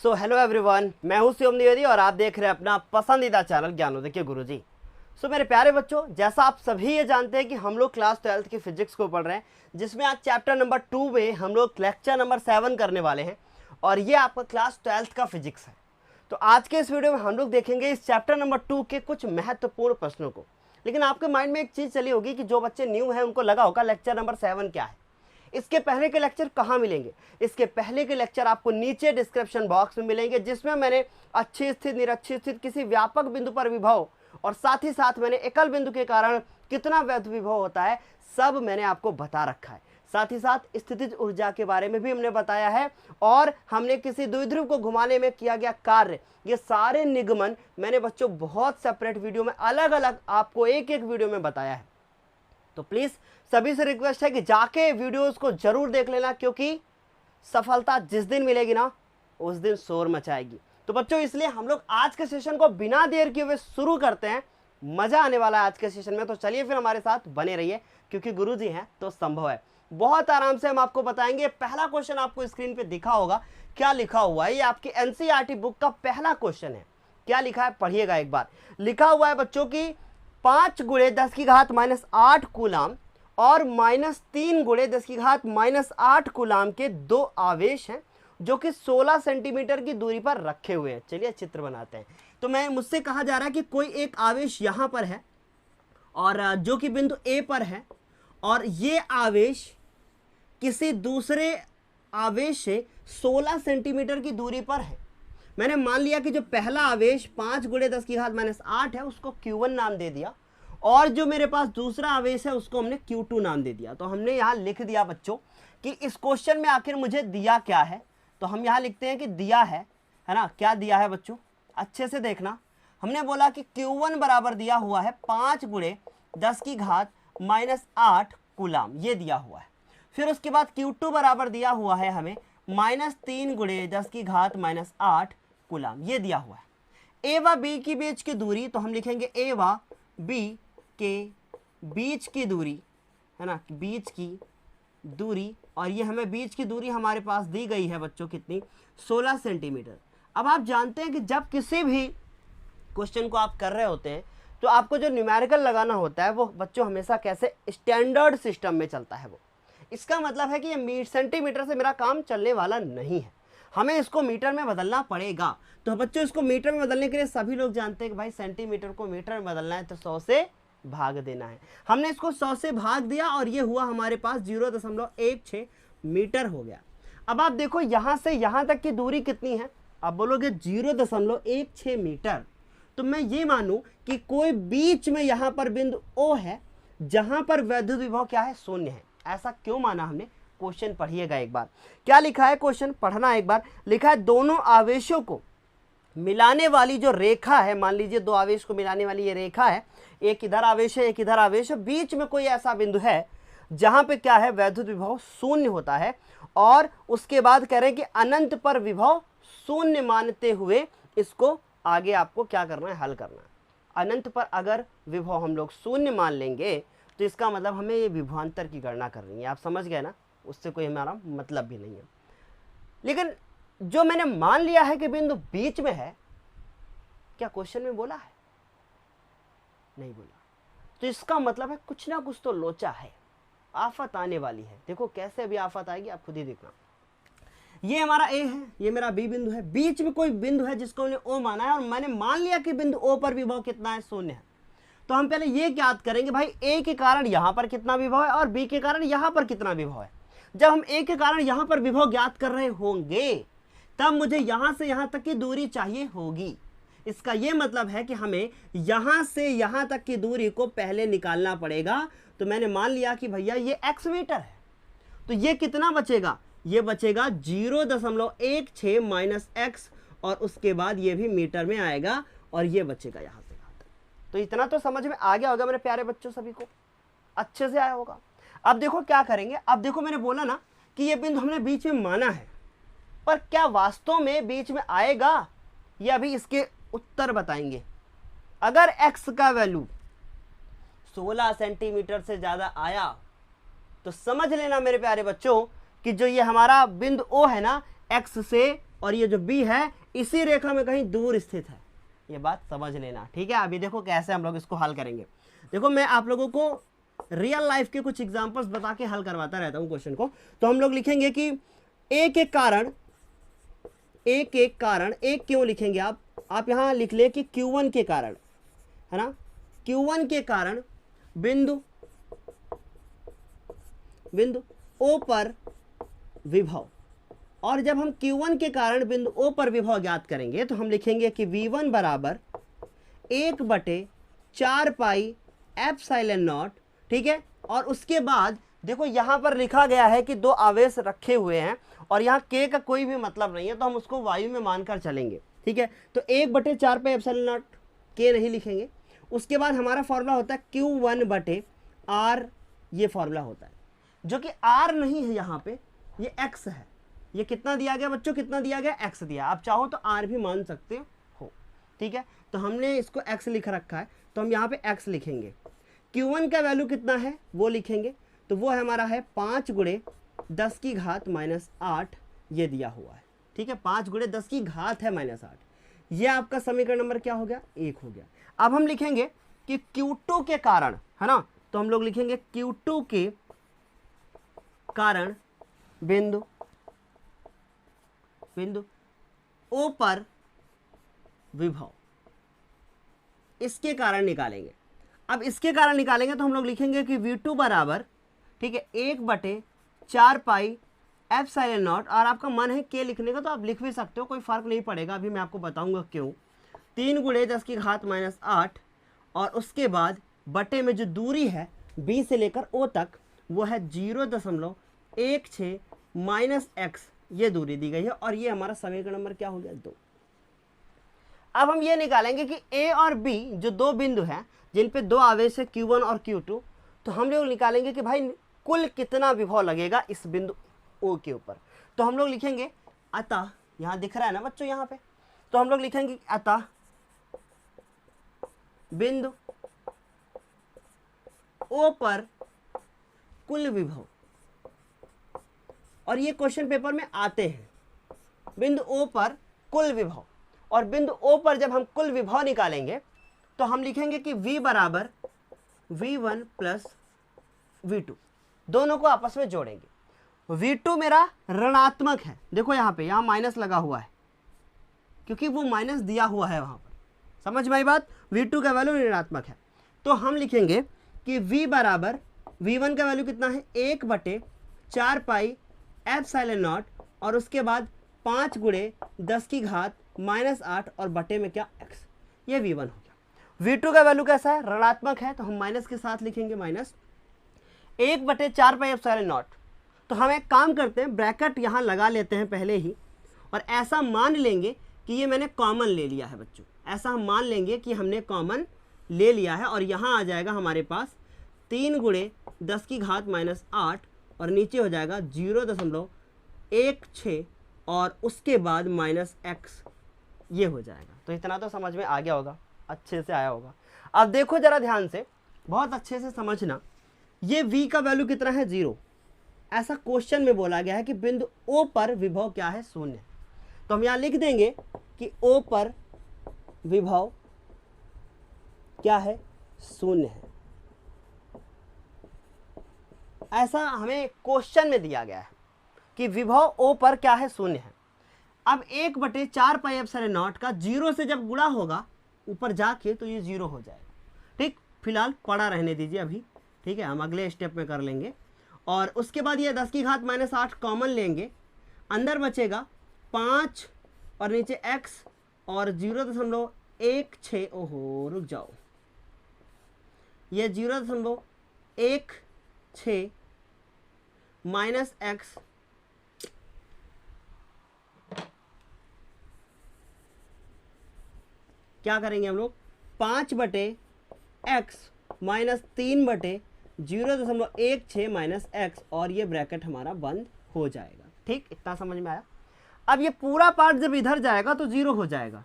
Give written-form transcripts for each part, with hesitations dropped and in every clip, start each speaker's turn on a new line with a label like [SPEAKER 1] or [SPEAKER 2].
[SPEAKER 1] So hello everyone, मैं हूं शिवम द्विवेदी और आप देख रहे हैं अपना पसंदीदा चैनल ज्ञानोदय के गुरुजी। सो मेरे प्यारे बच्चों, जैसा आप सभी ये जानते हैं कि हम लोग क्लास 12th की फिजिक्स को पढ़ रहे हैं, जिसमें आज चैप्टर नंबर 2 में हम लोग लेक्चर नंबर 7 करने वाले हैं और ये आपका क्लास 12th का फिजिक्स है। तो आज के इस वीडियो में हम लोग देखेंगे इस चैप्टर नंबर 2 के कुछ महत्वपूर्ण प्रश्नों को। लेकिन आपके माइंड में एक चीज़ चली होगी कि जो बच्चे न्यू हैं उनको लगा होगा लेक्चर नंबर 7 क्या है, इसके पहले के लेक्चर कहाँ मिलेंगे। इसके पहले के लेक्चर आपको नीचे डिस्क्रिप्शन बॉक्स में मिलेंगे, जिसमें मैंने अच्छी स्थिति, निरक्षी स्थिति, किसी व्यापक बिंदु पर विभव और साथ ही साथ मैंने एकल बिंदु के कारण कितना वैध विभव होता है, सब मैंने आपको बता रखा है। साथ ही साथ स्थितिज ऊर्जा के बारे में भी हमने बताया है और हमने किसी द्विध्रुव को घुमाने में किया गया कार्य, ये सारे निगमन मैंने बच्चों बहुत सेपरेट वीडियो में अलग अलग आपको एक एक वीडियो में बताया है। तो प्लीज़ सभी से रिक्वेस्ट है कि जाके वीडियोस को जरूर देख लेना, क्योंकि सफलता जिस दिन मिलेगी ना उस दिन शोर मचाएगी। तो बच्चों, इसलिए हम लोग आज के सेशन को बिना देर किए हुए शुरू करते हैं। मजा आने वाला है आज के सेशन में, तो चलिए फिर हमारे साथ बने रहिए, क्योंकि गुरुजी हैं तो संभव है। बहुत आराम से हम आपको बताएंगे। पहला क्वेश्चन आपको स्क्रीन पे दिखा होगा, क्या लिखा हुआ है, ये आपकी एनसीईआरटी बुक का पहला क्वेश्चन है। क्या लिखा है पढ़िएगा एक बार। लिखा हुआ है बच्चों की 5 × 10⁻⁸ कूलाम और -3 × 10⁻⁸ कूलाम के दो आवेश हैं जो कि 16 सेंटीमीटर की दूरी पर रखे हुए हैं। चलिए चित्र बनाते हैं। तो मुझसे कहा जा रहा है कि कोई एक आवेश यहाँ पर है और जो कि बिंदु ए पर है, और ये आवेश किसी दूसरे आवेश से 16 सेंटीमीटर की दूरी पर है। मैंने मान लिया कि जो पहला आवेश 5 × 10⁻⁸ है उसको Q1 नाम दे दिया, और जो मेरे पास दूसरा आवेश है उसको हमने Q2 नाम दे दिया। तो हमने यहाँ लिख दिया बच्चों कि इस क्वेश्चन में आखिर मुझे दिया क्या है। तो हम यहाँ लिखते हैं कि दिया है ना। क्या दिया है बच्चों, अच्छे से देखना। हमने बोला कि Q1 बराबर दिया हुआ है 5 × 10⁻⁸ कूलाम, ये दिया हुआ है। फिर उसके बाद Q2 बराबर दिया हुआ है हमें -3 × 10⁻⁸ कूलाम, ये दिया हुआ है। ए व बी के बीच की दूरी, तो हम लिखेंगे ए व बी के बीच की दूरी है ना, बीच की दूरी, और ये हमें बीच की दूरी हमारे पास दी गई है बच्चों कितनी, 16 सेंटीमीटर। अब आप जानते हैं कि जब किसी भी क्वेश्चन को आप कर रहे होते हैं तो आपको जो न्यूमेरिकल लगाना होता है वो बच्चों हमेशा कैसे स्टैंडर्ड सिस्टम में चलता है। वो इसका मतलब है कि ये सेंटीमीटर से मेरा काम चलने वाला नहीं है, हमें इसको मीटर में बदलना पड़ेगा। तो बच्चों, इसको मीटर में बदलने के लिए सभी लोग जानते हैं कि भाई सेंटीमीटर को मीटर में बदलना है तो 100 से भाग देना है। हमने इसको 100 से भाग दिया और ये हुआ हमारे पास 0.16 मीटर हो गया। अब आप देखो यहाँ से यहाँ तक की दूरी कितनी है, आप बोलोगे 0.16 मीटर। तो मैं ये मानूं कि कोई बीच में यहाँ पर बिंदु O है जहां पर वैद्युत विभव क्या है, शून्य है। ऐसा क्यों माना हमने, क्वेश्चन पढ़िएगा एक बार। क्या लिखा है क्वेश्चन, पढ़ना एक बार। लिखा है दोनों आवेशों को मिलाने वाली जो रेखा है, मान लीजिए दो आवेश को मिलाने वाली ये रेखा है, एक इधर आवेश है एक इधर आवेश है, बीच में कोई ऐसा बिंदु है जहां पे क्या है, वैद्युत विभव शून्य होता है। और उसके बाद कह रहे हैं कि अनंत पर विभव शून्य मानते हुए इसको आगे आपको क्या करना है, हल करना है। अनंत पर अगर विभव हम लोग शून्य मान लेंगे तो इसका मतलब हमें ये विभवांतर की गणना करनी है। आप समझ गए ना, उससे कोई हमारा मतलब भी नहीं है। लेकिन जो मैंने मान लिया है कि बिंदु बीच में है, क्या क्वेश्चन में बोला है, नहीं बोला। तो इसका मतलब है कुछ ना कुछ तो लोचा है, आफत आने वाली है। देखो कैसे अभी आफत आएगी, आप खुद ही देखना। ये हमारा ए है, ये मेरा बी बिंदु है, बीच में कोई बिंदु है जिसको मैंने ओ माना है, और मैंने मान लिया कि बिंदु ओ पर विभव कितना है, शून्य है। तो हम पहले ये ज्ञात करेंगे भाई ए के कारण यहां पर कितना विभव है और बी के कारण यहां पर कितना विभव है। जब हम ए के कारण यहां पर विभव ज्ञात कर रहे होंगे तब मुझे यहां से यहां तक की दूरी चाहिए होगी। इसका यह मतलब है कि हमें यहां से यहां तक की दूरी को पहले निकालना पड़ेगा। तो मैंने मान लिया कि भैया ये x मीटर है, तो ये कितना बचेगा, ये बचेगा 0.16 - x, और उसके बाद ये भी मीटर में आएगा और ये बचेगा यहां से यहां तक। तो इतना तो समझ में आ गया होगा मेरे प्यारे बच्चों, सभी को अच्छे से आया होगा। अब देखो क्या करेंगे। अब देखो मैंने बोला ना कि ये बिंदु हमने बीच में माना है, पर क्या वास्तव में बीच में आएगा, ये अभी इसके उत्तर बताएंगे। अगर x का वैल्यू 16 सेंटीमीटर से ज्यादा आया तो समझ लेना मेरे प्यारे बच्चों कि जो ये हमारा बिंदु O है ना, x से और ये जो b है इसी रेखा में कहीं दूर स्थित है। ये बात समझ लेना, ठीक है। अभी देखो कैसे हम लोग इसको हल करेंगे। देखो मैं आप लोगों को रियल लाइफ के कुछ एग्जांपल्स बता के हल करवाता रहता हूं क्वेश्चन को। तो हम लोग लिखेंगे कि एक एक कारण एक क्यों लिखेंगे आप यहां लिख ले कि Q1 के कारण, है ना, Q1 के कारण बिंदु O पर विभव। और जब हम Q1 के कारण बिंदु O पर विभव ज्ञात करेंगे तो हम लिखेंगे कि V1 बराबर 1/4 पाई एप्सिलॉन नॉट, ठीक है। और उसके बाद देखो यहां पर लिखा गया है कि दो आवेश रखे हुए हैं और यहाँ K का कोई भी मतलब नहीं है, तो हम उसको वायु में मानकर चलेंगे, ठीक है। तो 1/4 पाई एप्सिलॉन नॉट K नहीं लिखेंगे। उसके बाद हमारा फॉर्मूला होता है Q1/R, ये फॉर्मूला होता है, जो कि R नहीं है यहाँ पे, ये X है। ये कितना दिया गया बच्चों, कितना दिया गया, X दिया। आप चाहो तो R भी मान सकते हो, ठीक है। तो हमने इसको X लिख रखा है, तो हम यहाँ पे X लिखेंगे। Q1 का वैल्यू कितना है वो लिखेंगे, तो वो है हमारा है 5 × 10⁻8, ये दिया हुआ है, ठीक है। 5 × 10⁻8 ये आपका समीकरण नंबर क्या हो गया, 1 हो गया। अब हम लिखेंगे कि Q2 के कारण, है ना, तो हम लोग लिखेंगे Q2 के कारण बिंदु O पर विभव, इसके कारण निकालेंगे। अब इसके कारण निकालेंगे तो हम लोग लिखेंगे कि V2 बराबर, ठीक है, 1/4 पाई एप्सिलॉन नॉट, और आपका मन है K लिखने का तो आप लिख भी सकते हो, कोई फर्क नहीं पड़ेगा, अभी मैं आपको बताऊंगा क्यों। 3 × 10⁻8 और उसके बाद बटे में जो दूरी है B से लेकर O तक वो है 0.16 -x, ये दूरी दी गई है, और ये हमारा समीकरण नंबर क्या हो गया, 2। अब हम ये निकालेंगे कि A और B जो दो बिंदु हैं जिन पे दो आवेश है Q1 और Q2, तो हम लोग निकालेंगे कि भाई कुल कितना विभव लगेगा इस बिंदु O के ऊपर। तो हम लोग लिखेंगे अतः, यहाँ दिख रहा है ना बच्चों यहाँ पे, तो हम लोग लिखेंगे अतः बिंदु O पर कुल विभव, और ये क्वेश्चन पेपर में आते हैं, बिंदु O पर कुल विभव। और बिंदु O पर जब हम कुल विभव निकालेंगे तो हम लिखेंगे कि V बराबर V1 + V2, दोनों को आपस में जोड़ेंगे। V2 मेरा ऋणात्मक है, देखो यहाँ पे, यहाँ माइनस लगा हुआ है क्योंकि वो माइनस दिया हुआ है वहाँ पर, समझ में आई बात। V2 का वैल्यू ऋणात्मक है, तो हम लिखेंगे कि V बराबर V1 का वैल्यू कितना है, 1/4 पाई एप्सिलॉन नॉट, और उसके बाद 5 × 10⁻8 और बटे में क्या, x, ये V1 हो गया। V2 का वैल्यू कैसा है, ऋणात्मक है, तो हम माइनस के साथ लिखेंगे माइनस 1/4 पाई एप्सिलॉन नॉट। तो हम एक काम करते हैं, ब्रैकेट यहाँ लगा लेते हैं पहले ही, और ऐसा मान लेंगे कि ये मैंने कॉमन ले लिया है बच्चों, ऐसा हम मान लेंगे कि हमने कॉमन ले लिया है, और यहाँ आ जाएगा हमारे पास 3 × 10⁻8 और नीचे हो जाएगा 0.16 और उसके बाद -x, ये हो जाएगा। तो इतना तो समझ में आ गया होगा, अच्छे से आया होगा। अब देखो जरा ध्यान से, बहुत अच्छे से समझना, ये v का वैल्यू कितना है, 0। ऐसा क्वेश्चन में बोला गया है कि बिंदु O पर विभव क्या है, 0। तो हम यहाँ लिख देंगे कि O पर विभव क्या है, 0 है। ऐसा हमें क्वेश्चन में दिया गया है कि विभव O पर क्या है, 0 है। अब 1/4 पाई एप्सिलॉन नॉट का 0 से जब गुणा होगा ऊपर जाके तो ये 0 हो जाएगा, ठीक। फिलहाल पड़ा रहने दीजिए अभी, ठीक है, हम अगले स्टेप में कर लेंगे। और उसके बाद ये 10⁻8 कॉमन लेंगे, अंदर बचेगा 5 और नीचे x और 0.16, ओहो रुक जाओ, ये 0.16 -x, क्या करेंगे हम लोग, 5/x -3/0.16 -x, और ये ब्रैकेट हमारा बंद हो जाएगा, ठीक। इतना समझ में आया। अब ये पूरा पार्ट जब इधर जाएगा तो 0 हो जाएगा,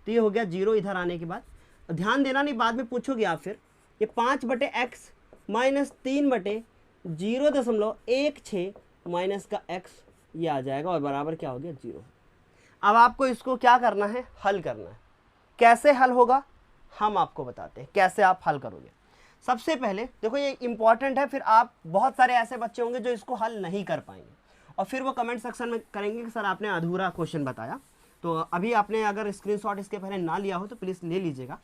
[SPEAKER 1] तो ये हो गया 0 इधर आने के बाद। ध्यान देना नहीं, बाद में पूछोगे आप फिर, ये 5/x -3/0.16 माइनस का x, ये आ जाएगा और बराबर क्या हो गया, 0। अब आपको इसको क्या करना है, हल करना है। कैसे हल होगा हम आपको बताते हैं, कैसे आप हल करोगे। सबसे पहले देखो ये इंपॉर्टेंट है, फिर आप बहुत सारे ऐसे बच्चे होंगे जो इसको हल नहीं कर पाएंगे और फिर वो कमेंट सेक्शन में करेंगे कि सर आपने अधूरा क्वेश्चन बताया। तो अभी आपने अगर स्क्रीनशॉट इसके पहले ना लिया हो तो प्लीज़ ले लीजिएगा।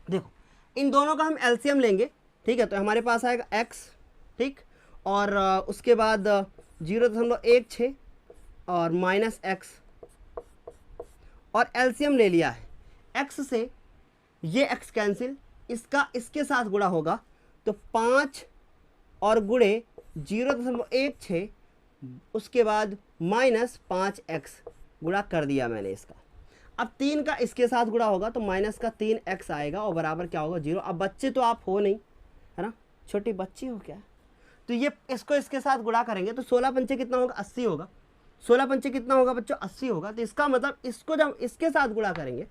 [SPEAKER 1] देखो इन दोनों का हम एलसीएम लेंगे, ठीक है। तो हमारे पास आएगा x, ठीक, और उसके बाद 0.16 और -x, और एलसीएम ले लिया है। x से ये x कैंसिल, इसका इसके साथ गुणा होगा तो 5 और गुणे 0.16, उसके बाद -5x गुणा कर दिया मैंने इसका। अब 3 का इसके साथ गुणा होगा तो माइनस का 3x आएगा और बराबर क्या होगा 0। अब बच्चे तो आप हो नहीं, है ना, छोटी बच्ची हो क्या, तो ये इसको इसके साथ गुणा करेंगे तो 16 पंचे कितना होगा 80 होगा। 16 पंचे कितना होगा बच्चों 80 होगा। तो इसका मतलब इसको जब इसके साथ गुणा करेंगे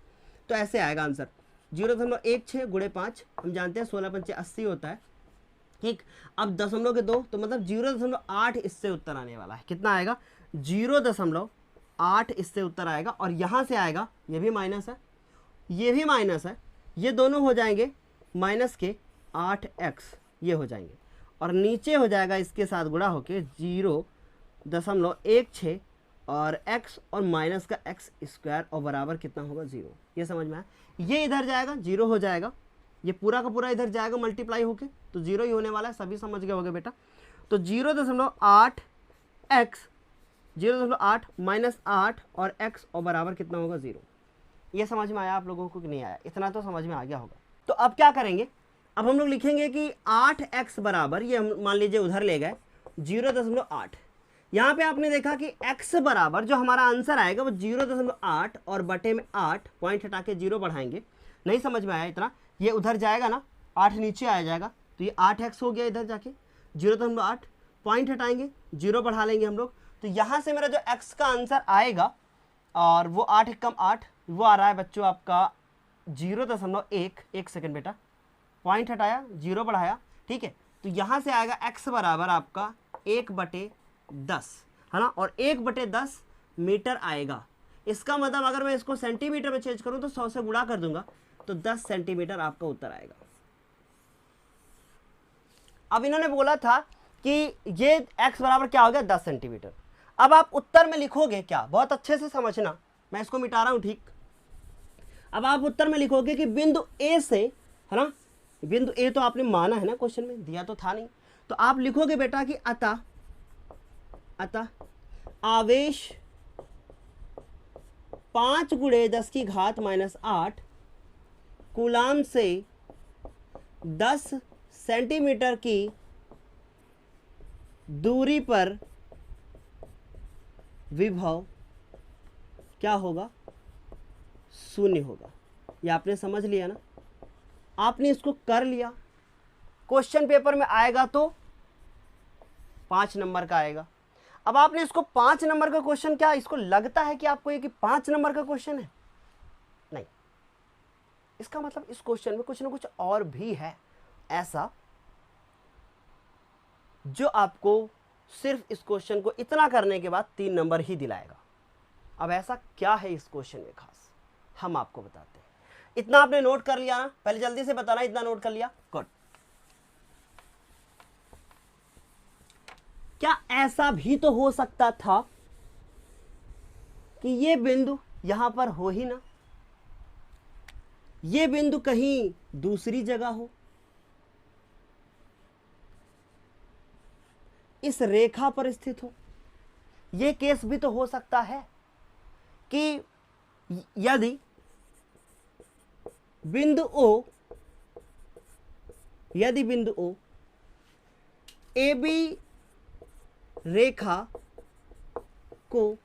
[SPEAKER 1] तो ऐसे आएगा आंसर 0.16 गुणे 5, हम जानते हैं 16 पंचे 80 होता है, ठीक। अब दशमलव के 2 तो मतलब 0.8 इससे उत्तर आने वाला है। कितना आएगा 0.8 इससे उत्तर आएगा। और यहाँ से आएगा, ये भी माइनस है, ये भी माइनस है, ये दोनों हो जाएंगे माइनस के 8x, ये हो जाएंगे, और नीचे हो जाएगा इसके साथ गुणा होके 0.16 और x और माइनस का x स्क्वायर और बराबर कितना होगा 0। ये समझ में आया। ये इधर जाएगा 0 हो जाएगा, ये पूरा का पूरा इधर जाएगा मल्टीप्लाई होके तो 0 ही होने वाला है। सभी समझ गए होगे बेटा। तो 0.8x 0.8 -8 और x और बराबर कितना होगा 0। ये समझ में आया आप लोगों को कि नहीं आया? इतना तो समझ में आ गया होगा। तो अब क्या करेंगे, अब हम लोग लिखेंगे कि 8x बराबर, ये हम मान लीजिए उधर ले गए 0.8। यहाँ पे आपने देखा कि x बराबर जो हमारा आंसर आएगा वो 0.8 और बटे में 8, पॉइंट हटा के 0 बढ़ाएंगे। नहीं समझ में आया इतना, ये उधर जाएगा ना, 8 नीचे आ जाएगा तो ये 8x हो गया, इधर जाके 0.8 पॉइंट हटाएंगे 0 बढ़ा लेंगे हम लोग। तो यहाँ से मेरा जो x का आंसर आएगा और वो 8 कम 8, वो आ रहा है बच्चों आपका 0.1। एक सेकेंड बेटा, पॉइंट हटाया 0 बढ़ाया, ठीक है। तो यहाँ से आएगा x बराबर आपका 1/10, है ना, और 1/10 मीटर आएगा। इसका मतलब अगर मैं इसको सेंटीमीटर में चेंज करूँ तो 100 से गुणा कर दूंगा तो 10 सेंटीमीटर आपका उत्तर आएगा। अब इन्होंने बोला था कि ये x बराबर क्या हो गया 10 सेंटीमीटर। अब आप उत्तर में लिखोगे क्या, बहुत अच्छे से समझना, मैं इसको मिटा रहा हूं, ठीक। अब आप उत्तर में लिखोगे कि बिंदु A से, है ना, बिंदु A तो आपने माना है ना, क्वेश्चन में दिया तो था नहीं, तो आप लिखोगे बेटा कि अतः आवेश 5 × 10⁻⁸ कूलाम से 10 सेंटीमीटर की दूरी पर विभव क्या होगा 0 होगा। ये आपने समझ लिया ना, आपने इसको कर लिया। क्वेश्चन पेपर में आएगा तो 5 नंबर का आएगा। अब आपने इसको 5 नंबर का क्वेश्चन, क्या इसको लगता है कि आपको ये कि 5 नंबर का क्वेश्चन है? नहीं, इसका मतलब इस क्वेश्चन में कुछ ना कुछ और भी है ऐसा जो आपको सिर्फ इस क्वेश्चन को इतना करने के बाद 3 नंबर ही दिलाएगा। अब ऐसा क्या है इस क्वेश्चन में खास, हम आपको बताते हैं। इतना आपने नोट कर लिया ना, पहले जल्दी से बताना, इतना नोट कर लिया, गुड। क्या ऐसा भी तो हो सकता था कि ये बिंदु यहां पर हो ही ना, ये बिंदु कहीं दूसरी जगह हो, इस रेखा पर स्थित हो? ये केस भी तो हो सकता है कि यदि बिंदु O AB रेखा को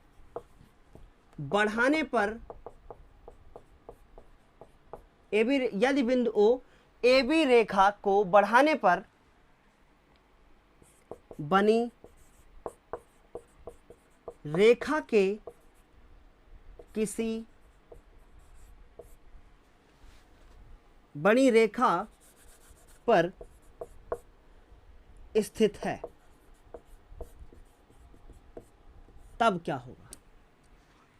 [SPEAKER 1] बढ़ाने पर, यदि बिंदु O AB रेखा को बढ़ाने पर बनी रेखा के किसी बड़ी रेखा पर स्थित है, तब क्या होगा?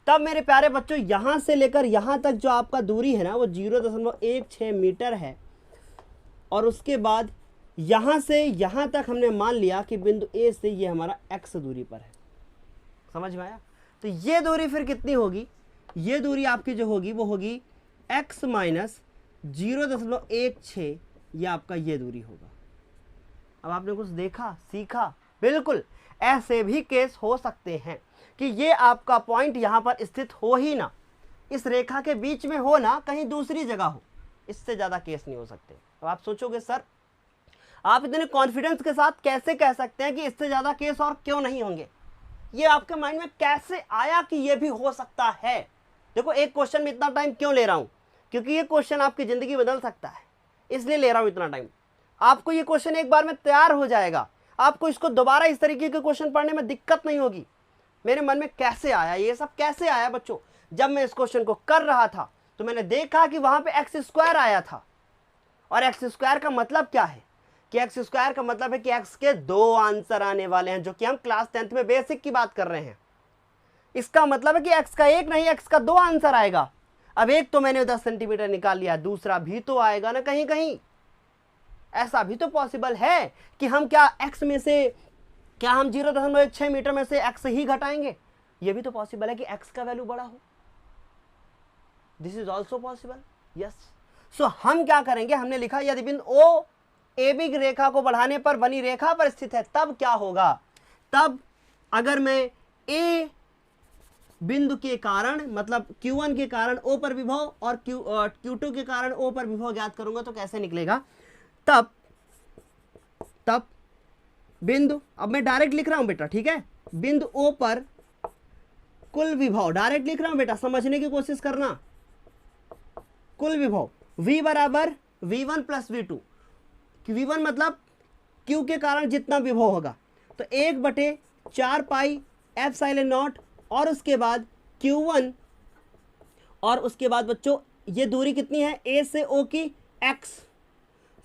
[SPEAKER 1] तब मेरे प्यारे बच्चों यहां से लेकर यहां तक जो आपका दूरी है ना वो 0.16 मीटर है, और उसके बाद यहां से यहां तक हमने मान लिया कि बिंदु ए से ये हमारा x दूरी पर है। समझ में आया? तो ये दूरी फिर कितनी होगी? ये दूरी आपकी जो होगी वो होगी x माइनस 0.16, ये आपका ये दूरी होगा। अब आपने कुछ देखा, सीखा? बिल्कुल ऐसे भी केस हो सकते हैं कि ये आपका पॉइंट यहाँ पर स्थित हो ही ना, इस रेखा के बीच में हो ना, कहीं दूसरी जगह हो। इससे ज़्यादा केस नहीं हो सकते। अब आप सोचोगे सर आप इतने कॉन्फिडेंस के साथ कैसे कह सकते हैं कि इससे ज़्यादा केस और क्यों नहीं होंगे? ये आपके माइंड में कैसे आया कि ये भी हो सकता है? देखो एक क्वेश्चन में इतना टाइम क्यों ले रहा हूँ, क्योंकि ये क्वेश्चन आपकी ज़िंदगी बदल सकता है, इसलिए ले रहा हूँ इतना टाइम। आपको ये क्वेश्चन एक बार में तैयार हो जाएगा, आपको इसको दोबारा इस तरीके के क्वेश्चन पढ़ने में दिक्कत नहीं होगी। मेरे मन में कैसे आया, ये सब कैसे आया बच्चों? जब मैं इस क्वेश्चन को कर रहा था तो मैंने देखा कि वहां पे एक्स स्क्वायर आया था, और एक्स स्क्वायर का मतलब क्या है कि एक्स स्क्वायर का मतलब है कि एक्स के 2 आंसर आने वाले हैं, जो कि हम क्लास 10th में बेसिक की बात कर रहे हैं। इसका मतलब है कि एक्स का 1 नहीं, एक्स का 2 आंसर आएगा। अब एक तो मैंने 10 सेंटीमीटर निकाल लिया, दूसरा भी तो आएगा ना कहीं कहीं। ऐसा भी तो पॉसिबल है कि हम क्या एक्स में से क्या हम 0.16 मीटर में से एक्स ही घटाएंगे? ये भी तो पॉसिबल है कि एक्स का वैल्यू बड़ा हो। This is also possible, yes. So हम क्या करेंगे, हमने लिखा यदि बिंदु ओ ए बी की रेखा को बढ़ाने पर बनी रेखा पर स्थित है, तब क्या होगा? तब अगर मैं ए बिंदु के कारण मतलब Q1 के कारण O पर विभव और Q2 के कारण O पर विभव ज्ञात करूंगा तो कैसे निकलेगा? तब बिंदु, अब मैं डायरेक्ट लिख रहा हूं बेटा, ठीक है? बिंदु O पर कुल विभव डायरेक्ट लिख रहा हूं बेटा, समझने की कोशिश करना। कुल विभव V बराबर V1 प्लस V2। V1 मतलब Q के कारण जितना विभव होगा, तो 1/4 पाई एप्सिलॉन नॉट, और उसके बाद Q1, और उसके बाद बच्चों ये दूरी कितनी है A से O की X।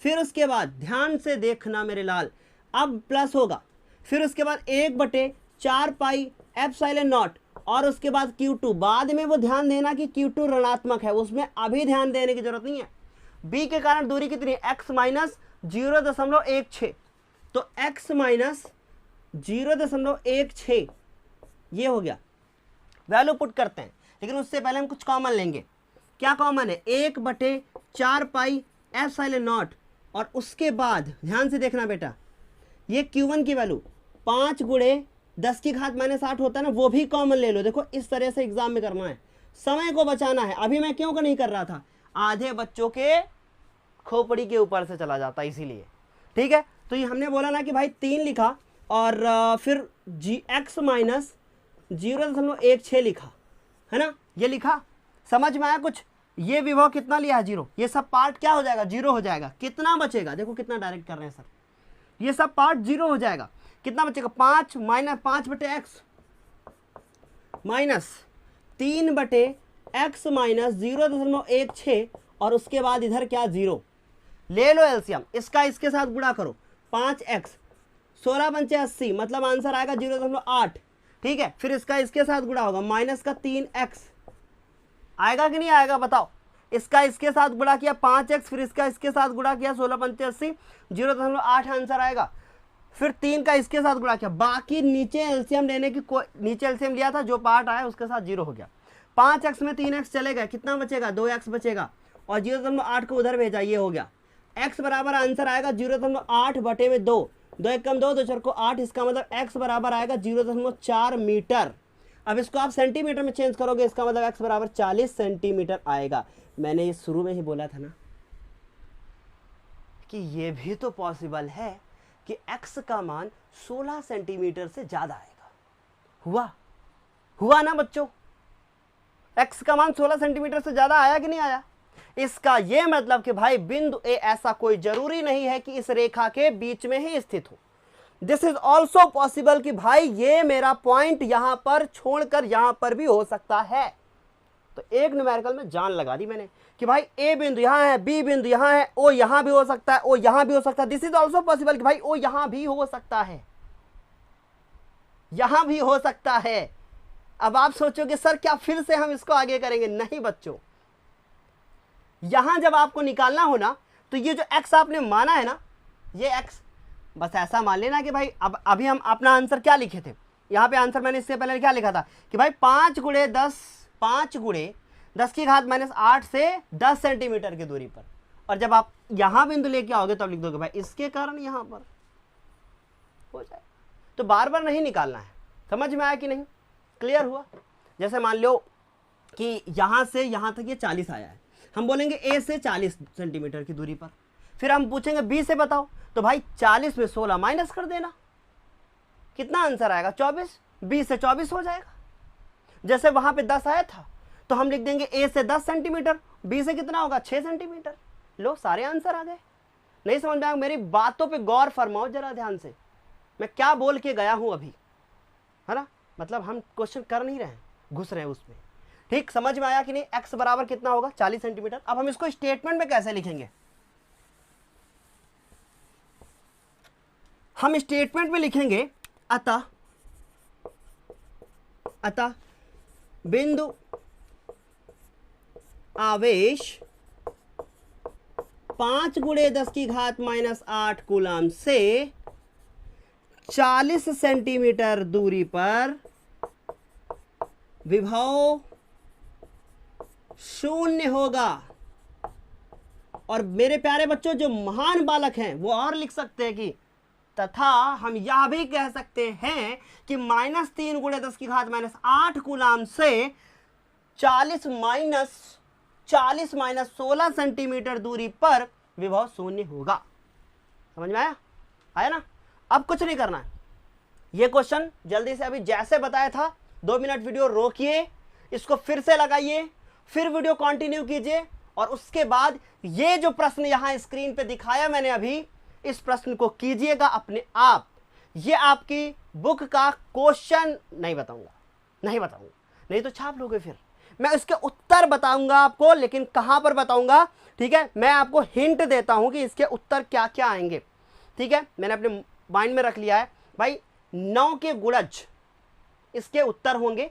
[SPEAKER 1] फिर उसके बाद ध्यान से देखना मेरे लाल, अब प्लस होगा, फिर उसके बाद 1/4 पाई एप्सिलॉन नॉट, और उसके बाद Q2। बाद में वो ध्यान देना कि Q2 ऋणात्मक है, उसमें अभी ध्यान देने की जरूरत नहीं है। B के कारण दूरी कितनी है? x माइनस 0.16, तो x माइनस 0.16 ये हो गया। वैल्यू पुट करते हैं, लेकिन उससे पहले हम कुछ कॉमन लेंगे। क्या कॉमन है? 1/4 पाई एप्सिलॉन नॉट, और उसके बाद ध्यान से देखना बेटा, ये Q1 की वैल्यू 5 गुणे 10 की घात -8 होता है ना, वो भी कॉमन ले लो। देखो इस तरह से एग्जाम में करना है, समय को बचाना है। अभी मैं क्यों नहीं कर रहा था, आधे बच्चों के खोपड़ी के ऊपर से चला जाता इसीलिए, ठीक है? तो ये हमने बोला ना कि भाई 3 लिखा, और फिर x माइनस 0.16 लिखा, है ना? ये लिखा, समझ में आया कुछ? ये विभव कितना लिया है? 0। ये सब पार्ट क्या हो जाएगा? 0 हो जाएगा। कितना बचेगा? देखो कितना डायरेक्ट कर रहे हैं सर, ये सब पार्ट 0 हो जाएगा। कितना बचेगा? 5 minus 5/x minus 3/x minus 0.16, और उसके बाद इधर क्या? 0। ले लो एलसीएम, इसका इसके साथ गुणा करो, 5x 16 पंचे 80, मतलब आंसर आएगा 0.8, ठीक है? फिर इसका इसके साथ गुणा होगा, माइनस का 3x आएगा कि नहीं आएगा बताओ? इसका इसके साथ गुणा किया 5x, फिर इसका इसके साथ गुणा किया 16 पंचे 80, 0.8 आंसर आएगा। फिर 3 का इसके साथ गुणा किया, बाकी नीचे एलसीएम लेने की नीचे एलसीएम लिया था, जो पार्ट आया उसके साथ 0 हो गया। 5x में 3x चले गए, कितना बचेगा? 2x बचेगा, और 0.8 को उधर भेजा, ये हो गया। x बराबर आंसर आएगा 0.8/2, 2 1 कम 2, 2 4 को 8, इसका मतलब x बराबर आएगा 0.4 मीटर। अब इसको आप सेंटीमीटर में चेंज करोगे, इसका मतलब x बराबर 40 सेंटीमीटर आएगा। मैंने ये शुरू में ही बोला था ना कि ये भी तो पॉसिबल है कि x का मान 16 सेंटीमीटर से ज्यादा आएगा। हुआ ना बच्चों? x का मान 16 सेंटीमीटर से ज्यादा आया कि नहीं आया? इसका यह मतलब कि भाई बिंदु ए ऐसा कोई जरूरी नहीं है कि इस रेखा के बीच में ही स्थित हो। दिस इज ऑल्सो पॉसिबल कि भाई ये मेरा पॉइंट यहां पर छोड़कर यहां पर भी हो सकता है। तो एक न्यूमेरिकल में जान लगा दी मैंने कि भाई ए बिंदु यहां है, बी बिंदु यहां है, ओ यहां भी हो सकता है, ओ यहां भी हो सकता है। दिस इज ऑल्सो पॉसिबल कि भाई ओ यहां भी हो सकता है, यहां भी हो सकता है। अब आप सोचोगे सर क्या फिर से हम इसको आगे करेंगे? नहीं बच्चों, यहां जब आपको निकालना हो ना, तो ये जो x आपने माना है ना, ये x बस ऐसा मान लेना कि भाई अब अभी हम अपना आंसर क्या लिखे थे, यहाँ पे आंसर मैंने इससे पहले क्या लिखा था कि भाई 5 गुणे 10 की घात -8 से 10 सेंटीमीटर की दूरी पर। और जब आप यहां बिंदु लेके आओगे तब लिख दोगे भाई इसके कारण यहां पर हो जाए। तो बार बार नहीं निकालना है। समझ में आया कि नहीं? क्लियर हुआ? जैसे मान लो कि यहां से यहां तक ये 40 आया है, हम बोलेंगे ए से 40 सेंटीमीटर की दूरी पर, फिर हम पूछेंगे बी से बताओ, तो भाई 40 में 16 माइनस कर देना, कितना आंसर आएगा? 24। बी से 24 हो जाएगा। जैसे वहां पे 10 आया था तो हम लिख देंगे ए से 10 सेंटीमीटर, बी से कितना होगा? 6 सेंटीमीटर। लो, सारे आंसर आ गए। नहीं समझ में आया? मेरी बातों पे गौर फरमाओ जरा ध्यान से, मैं क्या बोल के गया हूं अभी, है ना? मतलब हम क्वेश्चन कर नहीं रहे हैं, घुस रहे हैं उसमें। ठीक, समझ में आया कि नहीं? x बराबर कितना होगा? 40 सेंटीमीटर। अब हम इसको स्टेटमेंट में कैसे लिखेंगे? हम स्टेटमेंट में लिखेंगे अतः बिंदु आवेश 5 गुणे 10 की घात -8 कूलाम से 40 सेंटीमीटर दूरी पर विभव 0 होगा। और मेरे प्यारे बच्चों, जो महान बालक हैं वो और लिख सकते हैं कि तथा हम यह भी कह सकते हैं कि -3 गुणे 10 की घात -8 कूलाम से 40 माइनस 16 सेंटीमीटर दूरी पर विभव 0 होगा। समझ में आया? आया ना? अब कुछ नहीं करना है। ये क्वेश्चन जल्दी से अभी जैसे बताया था 2 मिनट वीडियो रोकिए, इसको फिर से लगाइए, फिर वीडियो कंटिन्यू कीजिए, और उसके बाद ये जो प्रश्न यहां स्क्रीन पे दिखाया मैंने अभी, इस प्रश्न को कीजिएगा अपने आप। ये आपकी बुक का क्वेश्चन नहीं बताऊंगा, नहीं तो छाप लोगे। फिर मैं इसके उत्तर बताऊंगा आपको, लेकिन कहां पर बताऊंगा? ठीक है, मैं आपको हिंट देता हूं कि इसके उत्तर क्या क्या आएंगे। ठीक है, मैंने अपने माइंड में रख लिया है भाई। 9 के गुणज इसके उत्तर होंगे।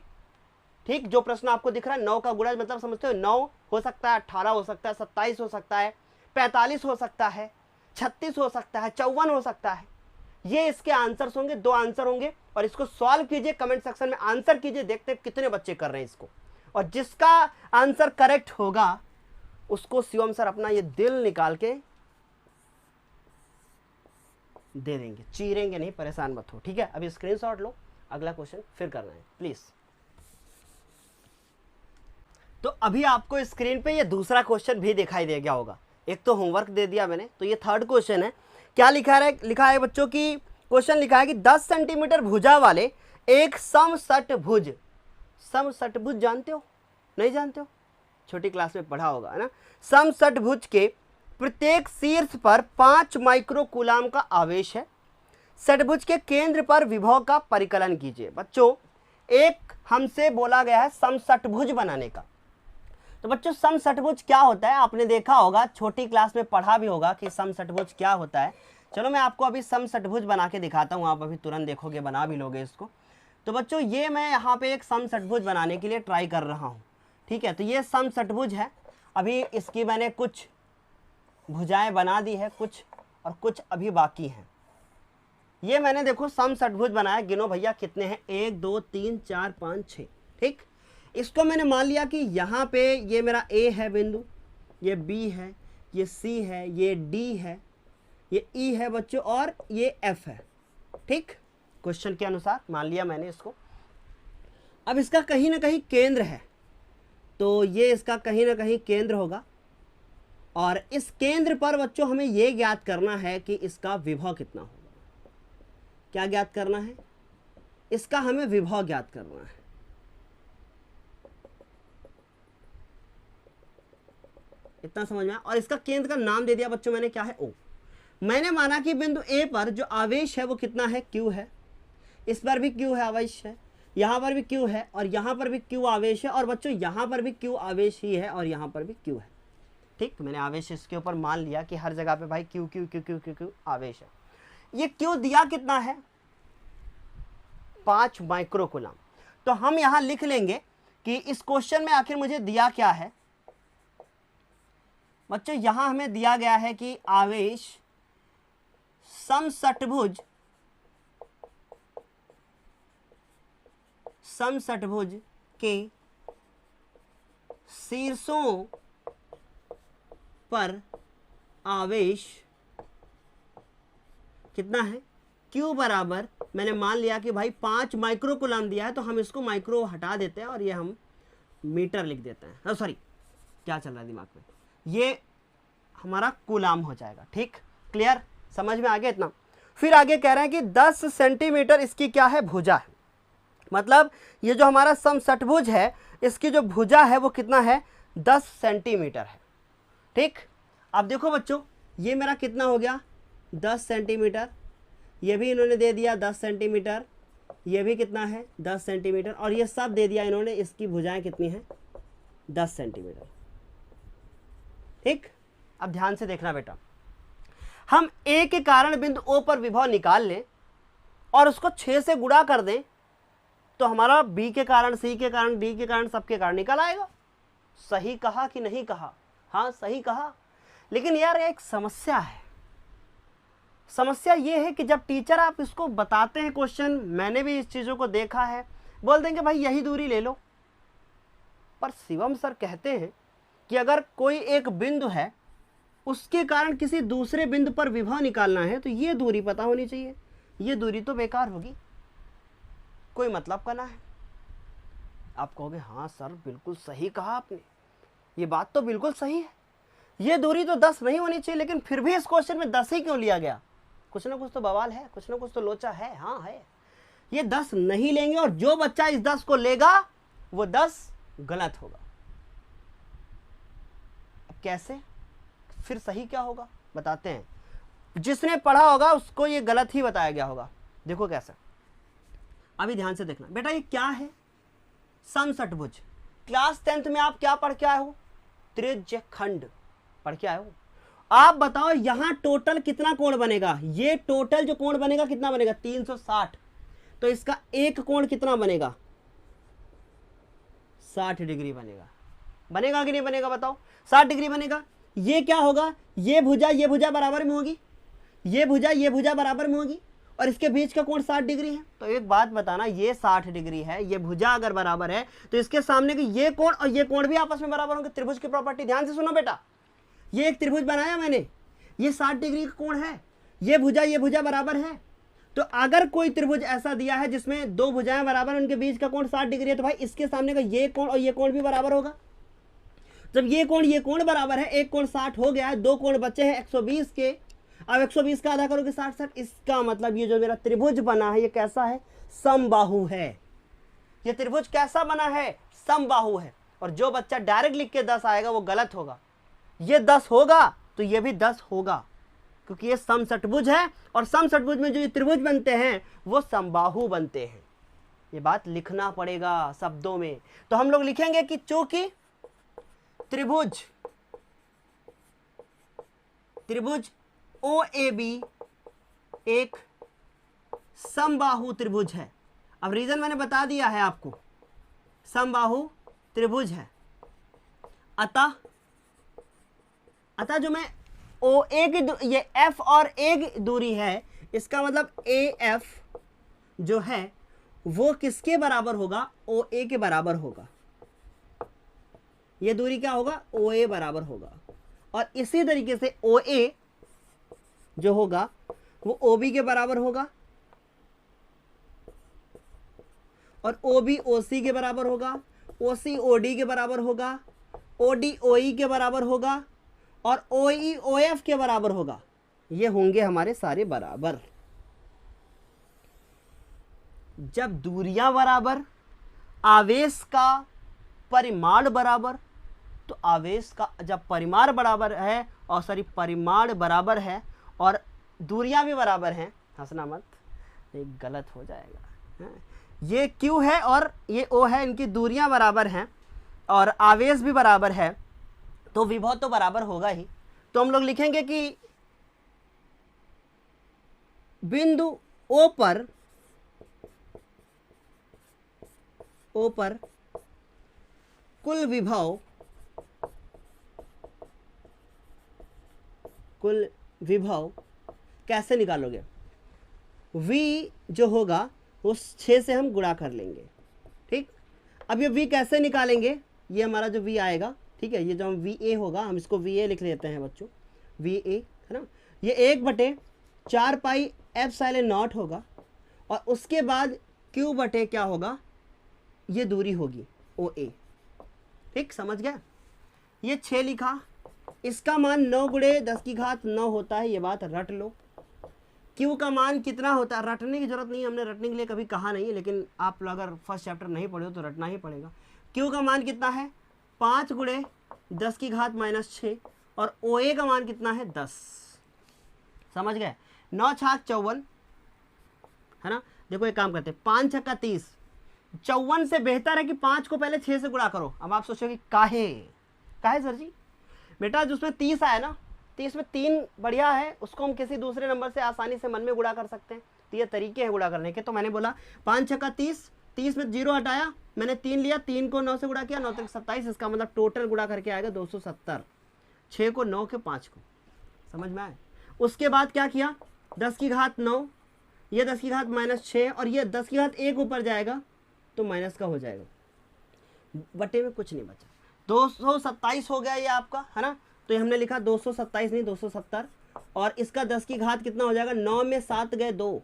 [SPEAKER 1] ठीक, जो प्रश्न आपको दिख रहा है 9 का गुणज मतलब समझते हो? 9 हो सकता है, 18 हो सकता है, 27 हो सकता है, 45 हो सकता है, 36 हो सकता है, 54 हो सकता है। ये इसके आंसर्स होंगे, 2 आंसर होंगे। और इसको सॉल्व कीजिए, कमेंट सेक्शन में आंसर कीजिए, देखते हैं कितने बच्चे कर रहे हैं इसको। और जिसका आंसर करेक्ट होगा उसको शिवम सर अपना ये दिल निकाल के दे देंगे, चीरेंगे नहीं, परेशान मत हो। ठीक है, अभी स्क्रीनशॉट लो, अगला क्वेश्चन फिर करना है प्लीज। तो अभी आपको स्क्रीन पे ये दूसरा क्वेश्चन भी दिखाई दे गया होगा। एक तो होमवर्क दे दिया मैंने, तो ये थर्ड क्वेश्चन है। क्या लिखा है बच्चों की? क्वेश्चन लिखा है कि 10 सेंटीमीटर भुजा वाले एक समषटभुज जानते हो? नहीं जानते हो? छोटी क्लास में पढ़ा होगा, है ना? समषटभुज के प्रत्येक शीर्ष पर 5 माइक्रो कूलाम का आवेश है। षटभुज के केंद्र पर विभव का परिकलन कीजिए। बच्चों, एक हमसे बोला गया है समषटभुज बनाने का। तो बच्चों, समषटभुज क्या होता है? आपने देखा होगा, छोटी क्लास में पढ़ा भी होगा कि समषटभुज क्या होता है। चलो मैं आपको अभी समषटभुज बना के दिखाता हूँ, आप अभी तुरंत देखोगे, बना भी लोगे इसको। तो बच्चों, ये मैं यहाँ पे एक समषटभुज बनाने के लिए ट्राई कर रहा हूँ। ठीक है, तो ये समषटभुज है। अभी इसकी मैंने कुछ भुजाएं बना दी है, कुछ और अभी बाकी हैं। ये मैंने देखो समषटभुज बनाया, गिनो भैया कितने हैं? 1 2 3 4 5 6। ठीक, इसको मैंने मान लिया कि यहाँ पे ये मेरा ए है बिंदु, ये बी है, ये सी है, ये डी है, ये ई है बच्चों, और ये एफ है। ठीक, क्वेश्चन के अनुसार मान लिया मैंने इसको। अब इसका कहीं ना कहीं केंद्र है, तो ये इसका कहीं ना कहीं केंद्र होगा। और इस केंद्र पर बच्चों हमें ये ज्ञात करना है कि इसका विभव कितना होगा। क्या ज्ञात करना है? इसका हमें विभव ज्ञात करना है। इतना समझ में आया? और इसका केंद्र का नाम दे दिया बच्चों मैंने, क्या है? ओ। मैंने माना कि बिंदु ए पर जो आवेश है वो कितना है? Q है। इस पर भी Q है, आवेश है, यहाँ पर भी Q है, और यहाँ पर भी Q आवेश है, और बच्चों यहाँ पर भी Q आवेश ही है, और यहाँ पर भी Q है। ठीक, तो मैंने आवेश इसके ऊपर मान लिया कि हर जगह पे भाई Q Q Q Q Q Q आवेश है। ये Q दिया कितना है? 5 माइक्रो कूलम। तो हम यहां लिख लेंगे कि इस क्वेश्चन में आखिर मुझे दिया क्या है। बच्चों यहां हमें दिया गया है कि आवेश समषट्भुज के शीर्षों पर आवेश कितना है, Q बराबर, मैंने मान लिया कि भाई 5 माइक्रो कूलम दिया है तो हम इसको माइक्रो हटा देते हैं और ये हम मीटर लिख देते हैं। सॉरी, क्या चल रहा है दिमाग में, ये हमारा कूलम हो जाएगा। ठीक, क्लियर, समझ में आ गया इतना। फिर आगे कह रहे हैं कि 10 सेंटीमीटर इसकी क्या है, भुजा है। मतलब ये जो हमारा समषट्भुज है इसकी जो भुजा है वो कितना है, 10 सेंटीमीटर है। ठीक, अब देखो बच्चों ये मेरा कितना हो गया, 10 सेंटीमीटर, ये भी इन्होंने दे दिया 10 सेंटीमीटर, ये भी कितना है 10 सेंटीमीटर, और ये सब दे दिया इन्होंने, इसकी भुजाएं कितनी हैं 10 सेंटीमीटर। ठीक, अब ध्यान से देखना बेटा, हम ए के कारण बिंदु ओ पर विभव निकाल लें और उसको 6 से गुणा कर दें तो हमारा बी के कारण, सी के कारण, डी के कारण, सबके कारण निकल आएगा। सही कहा कि नहीं कहा? हाँ सही कहा। लेकिन यार एक समस्या है, समस्या ये है कि जब टीचर आप इसको बताते हैं क्वेश्चन, मैंने भी इस चीज़ों को देखा है, बोल देंगे भाई यही दूरी ले लो। पर शिवम सर कहते हैं कि अगर कोई एक बिंदु है उसके कारण किसी दूसरे बिंदु पर विभव निकालना है तो ये दूरी पता होनी चाहिए, ये दूरी तो बेकार होगी, कोई मतलब का ना है। आप कहोगे हाँ सर बिल्कुल सही कहा आपने, ये बात तो बिल्कुल सही है, ये दूरी तो 10 नहीं होनी चाहिए, लेकिन फिर भी इस क्वेश्चन में 10 ही क्यों लिया गया? कुछ ना कुछ तो बवाल है, कुछ ना कुछ तो लोचा है। हाँ है, ये 10 नहीं लेंगे और जो बच्चा इस 10 को लेगा वो 10 गलत होगा। अब कैसे, फिर सही क्या होगा बताते हैं, जिसने पढ़ा होगा उसको ये गलत ही बताया गया होगा। देखो कैसे, अभी ध्यान से देखना बेटा, ये क्या है, समषट्भुज। क्लास 10th में आप क्या पढ़ के आए हो, त्रिज्यखंड पढ़ के आए हो। आप बताओ यहां टोटल कितना कोण बनेगा, ये टोटल जो कोण बनेगा कितना बनेगा 360, तो इसका एक कोण कितना बनेगा 60 डिग्री बनेगा। बनेगा कि नहीं बनेगा बताओ, 60 डिग्री बनेगा। ये क्या होगा, ये भुजा बराबर में होगी, ये भुजा बराबर में होगी, और इसके बीच का कोण 60 डिग्री है। तो एक बात बताना, ये 60 डिग्री है, ये भुजा अगर बराबर है तो इसके सामने के ये कोण और ये कोण भी आपस में बराबर होंगे। त्रिभुज की प्रॉपर्टी ध्यान से सुनो बेटा, ये एक त्रिभुज बनाया मैंने, ये 60 डिग्री का कोण है, ये भुजा बराबर है। तो अगर कोई त्रिभुज ऐसा दिया है जिसमें दो भुजाएं बराबर हैं, उनके बीच का कोण 60 डिग्री है, तो भाई इसके सामने का ये कोण और ये कोण भी बराबर होगा। जब ये कोण बराबर है, एक कोण 60 हो गया है, दो कोण बचे हैं 120 के, अब 120 का आधा करोगे 60, इसका मतलब ये जो मेरा त्रिभुज बना है ये कैसा है, समबाहु है। ये त्रिभुज कैसा बना है, समबाहु है। और जो बच्चा डायरेक्ट लिख के 10 आएगा वो गलत होगा, ये 10 होगा तो ये भी 10 होगा, क्योंकि ये समषट्भुज है और समषट्भुज में जो ये त्रिभुज बनते हैं वो समबाहु बनते हैं। ये बात लिखना पड़ेगा शब्दों में। तो हम लोग लिखेंगे कि चूंकि त्रिभुज OAB एक समबाहु त्रिभुज है। अब रीजन मैंने बता दिया है आपको, समबाहु त्रिभुज है। अतः जो मैं OA की ये F और A की दूरी है, इसका मतलब AF जो है वो किसके बराबर होगा, OA के बराबर होगा। ये दूरी क्या होगा, OA बराबर होगा। और इसी तरीके से OA जो होगा वो OB के बराबर होगा, और OB OC के बराबर होगा, OC OD के बराबर होगा, OD OE के बराबर होगा, और OE OF के बराबर होगा। ये होंगे हमारे सारे बराबर। जब दूरियां बराबर, आवेश का परिमाण बराबर, तो आवेश का जब परिमाण बराबर है और परिमाण बराबर है और दूरियां भी बराबर हैं, हंसना मत, ये गलत हो जाएगा। ये Q है और ये O है, इनकी दूरियां बराबर हैं और आवेश भी बराबर है, तो विभव तो बराबर होगा ही। तो हम लोग लिखेंगे कि बिंदु O पर ओ पर कुल विभव कैसे निकालोगे? v जो होगा वो 6 से हम गुणा कर लेंगे, ठीक। अब ये v कैसे निकालेंगे? ये हमारा जो v आएगा, ठीक है, ये जो हम va होगा, हम इसको va लिख लेते हैं बच्चों, va है ना। ये 1/4 पाई एप्सिलॉन नॉट होगा और उसके बाद q बटे क्या होगा, ये दूरी होगी OA, ठीक, समझ गया। ये 6 लिखा, इसका मान 9 × 10⁻9 होता है, ये बात रट लो। Q का मान कितना होता है, रटने की जरूरत नहीं, हमने रटने के लिए कभी कहा नहीं, लेकिन आप लोग अगर फर्स्ट चैप्टर नहीं पढ़े हो तो रटना ही पड़ेगा। Q का मान कितना है 5 × 10⁻6 और OA का मान कितना है 10, समझ गए। 9 छाक 54 है ना। देखो एक काम करते हैं, 5 छक्का 30, 54 से बेहतर है कि 5 को पहले 6 से गुणा करो। अब आप सोचोगे काहे सर जी? बेटा जिसमें 30 आया ना, 30 में 3 बढ़िया है, उसको हम किसी दूसरे नंबर से आसानी से मन में गुणा कर सकते हैं, तो ये तरीके हैं गुणा करने के। तो मैंने बोला 5 छक्का 30, 30 में 0 हटाया, मैंने 3 लिया, 3 को 9 से गुणा किया, 9 तक 27, इसका मतलब टोटल गुणा करके आएगा 270, 6 को 9 के 5 को, समझ में आए। उसके बाद क्या किया, 10⁻9, ये 10⁻6 और ये 10⁻1 ऊपर जाएगा तो माइनस का हो जाएगा, बटे में कुछ नहीं बचा, 227 हो गया ये आपका, है ना। तो ये हमने लिखा 227 नहीं 270, और इसका 10 की घात कितना हो जाएगा, 9 में 7 गए 2,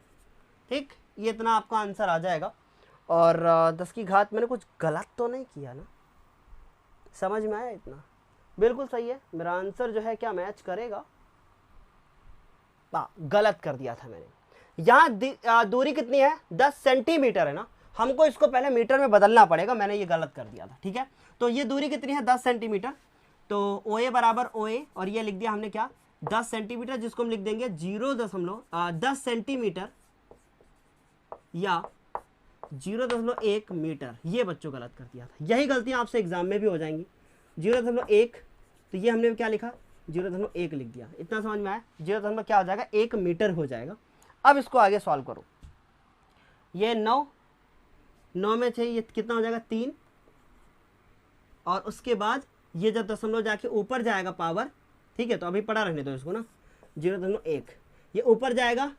[SPEAKER 1] ठीक, ये इतना आपका आंसर आ जाएगा। और 10 की घात मैंने कुछ गलत तो नहीं किया ना, समझ में आया इतना? बिल्कुल सही है, मेरा आंसर जो है क्या मैच करेगा? गलत कर दिया था मैंने। यहाँ दूरी कितनी है 10 सेंटीमीटर है ना, हमको इसको पहले मीटर में बदलना पड़ेगा, मैंने ये गलत कर दिया था, ठीक है। तो ये दूरी कितनी है 10 सेंटीमीटर, तो OA बराबर OA, और ये लिख दिया हमने क्या 10 सेंटीमीटर, जिसको हम लिख देंगे 10 सेंटीमीटर या 0.1 मीटर। ये बच्चों गलत कर दिया था, यही गलतियां आपसे एग्जाम में भी हो जाएंगी। 0.1, तो ये हमने क्या लिखा 0.1 लिख दिया, इतना समझ में आया। 0. क्या हो जाएगा 1 मीटर हो जाएगा। अब इसको आगे सॉल्व करो, ये 9 में 6, ये कितना हो जाएगा 3, और उसके बाद ये जब दशमलव जाके ऊपर जाएगा पावर, ठीक है, तो अभी पढ़ा रहने दो इसको ना, 0.1 ये ऊपर जाएगा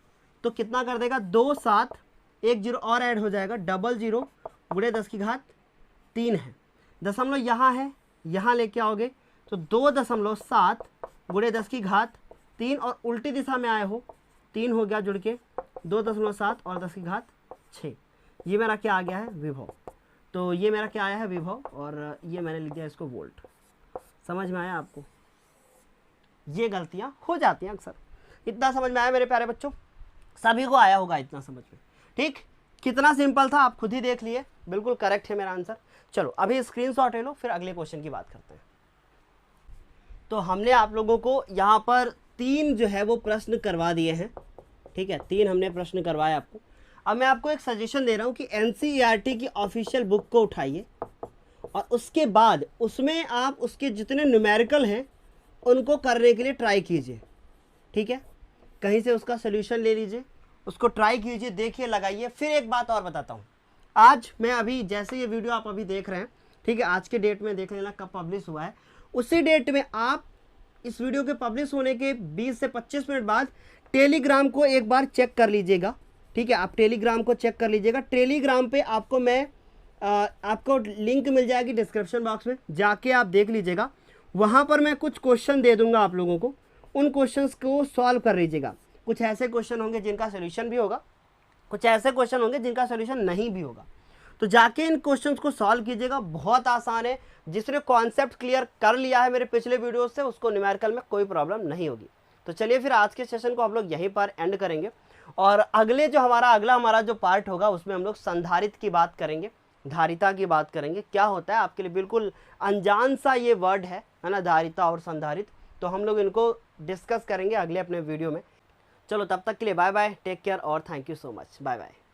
[SPEAKER 1] तो कितना कर देगा 2 7, 1 0 और ऐड हो जाएगा, 00 × 10⁻3 है, दशमलव यहाँ है, यहाँ लेके आओगे तो 2.7 × 10⁻3, और उल्टी दिशा में आए हो 3 हो गया जुड़ के 2.7 और 10⁻6, ये मेरा क्या आ गया है विभव। तो ये मेरा क्या आया है विभव, और ये मैंने लिख दिया इसको वोल्ट। समझ में आया आपको? ये गलतियां हो जाती हैं अक्सर। इतना समझ में आया मेरे प्यारे बच्चों? सभी को आया होगा इतना समझ में, ठीक। कितना सिंपल था आप खुद ही देख लिए, बिल्कुल करेक्ट है मेरा आंसर। चलो अभी स्क्रीनशॉट ले लो, फिर अगले क्वेश्चन की बात करते हैं। तो हमने आप लोगों को यहाँ पर 3 जो है वो प्रश्न करवा दिए हैं, ठीक है, 3 हमने प्रश्न करवाए आपको। अब मैं आपको एक सजेशन दे रहा हूँ कि NCERT की ऑफिशियल बुक को उठाइए और उसके बाद उसमें आप उसके जितने न्यूमेरिकल हैं उनको करने के लिए ट्राई कीजिए, ठीक है। कहीं से उसका सोल्यूशन ले लीजिए, उसको ट्राई कीजिए, देखिए, लगाइए। फिर एक बात और बताता हूँ, आज मैं अभी जैसे ये वीडियो आप अभी देख रहे हैं, ठीक है, आज के डेट में देख लेना कब पब्लिश हुआ है, उसी डेट में आप इस वीडियो के पब्लिश होने के 20 से 25 मिनट बाद टेलीग्राम को एक बार चेक कर लीजिएगा, ठीक है। आप टेलीग्राम को चेक कर लीजिएगा। टेलीग्राम पे आपको मैं आपको लिंक मिल जाएगी डिस्क्रिप्शन बॉक्स में, जाके आप देख लीजिएगा। वहाँ पर मैं कुछ क्वेश्चन दे दूंगा आप लोगों को, उन क्वेश्चंस को सॉल्व कर लीजिएगा। कुछ ऐसे क्वेश्चन होंगे जिनका सोल्यूशन भी होगा, कुछ ऐसे क्वेश्चन होंगे जिनका सोल्यूशन नहीं भी होगा, तो जाके इन क्वेश्चंस को सॉल्व कीजिएगा। बहुत आसान है, जिसने कॉन्सेप्ट क्लियर कर लिया है मेरे पिछले वीडियो से, उसको न्यूमेरिकल में कोई प्रॉब्लम नहीं होगी। तो चलिए फिर आज के सेशन को हम लोग यहीं पर एंड करेंगे, और अगले जो हमारा जो पार्ट होगा उसमें हम लोग संधारित्र की बात करेंगे, धारिता की बात करेंगे। क्या होता है आपके लिए बिल्कुल अनजान सा ये वर्ड है ना, धारिता और संधारित्र। तो हम लोग इनको डिस्कस करेंगे अगले अपने वीडियो में। चलो तब तक के लिए बाय बाय, टेक केयर और thank you so much, bye bye.